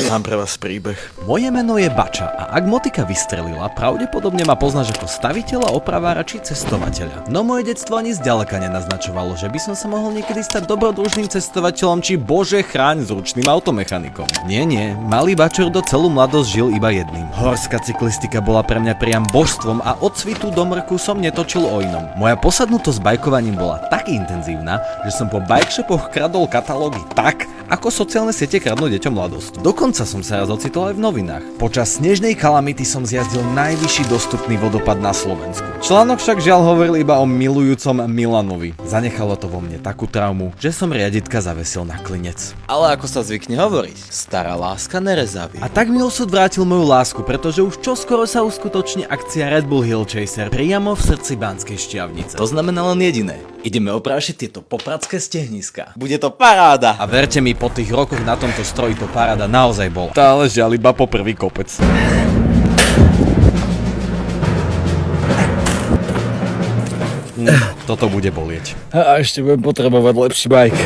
Mám pre vás príbeh. Moje meno je Bača a ak motika vystrelila, pravdepodobne ma poznáš ako staviteľa, opravára či cestovateľa. No moje detstvo ani zďaleka nenaznačovalo, že by som sa mohol niekedy stať dobrodružným cestovateľom či bože chráň zručným automechanikom. Nie, malý Bačordo celú mladosť žil iba jedným. Horská cyklistika bola pre mňa priam božstvom a od svitu do mrku som netočil o inom. Moja posadnutosť bajkovaním bola tak intenzívna, že som po bikeshopoch kradol katalógy tak, ako sociálne siete kradnú deťom mladosť. Dokonca som sa raz ocitol aj v novinách. Počas snežnej kalamity som zjazdil najvyšší dostupný vodopad na Slovensku. Článok však žiaľ hovoril iba o milujúcom Milanovi. Zanechalo to vo mne takú traumu, že som riaditka zavesil na klinec. Ale ako sa zvykne hovoriť, stará láska nerezaví. A tak mi osud vrátil moju lásku, pretože už čoskoro sa uskutoční akcia Red Bull Hill Chaser priamo v srdci Banskej Štiavnice. To znamená len jediné. Ideme oprášiť tieto popradské stehniská. Bude to paráda. A verte mi, po tých rokoch na tomto stroji to paráda naozaj bola. Stále žiaľ iba po prvý kopec. Toto bude bolieť. A ešte budem potrebovať lepší bike.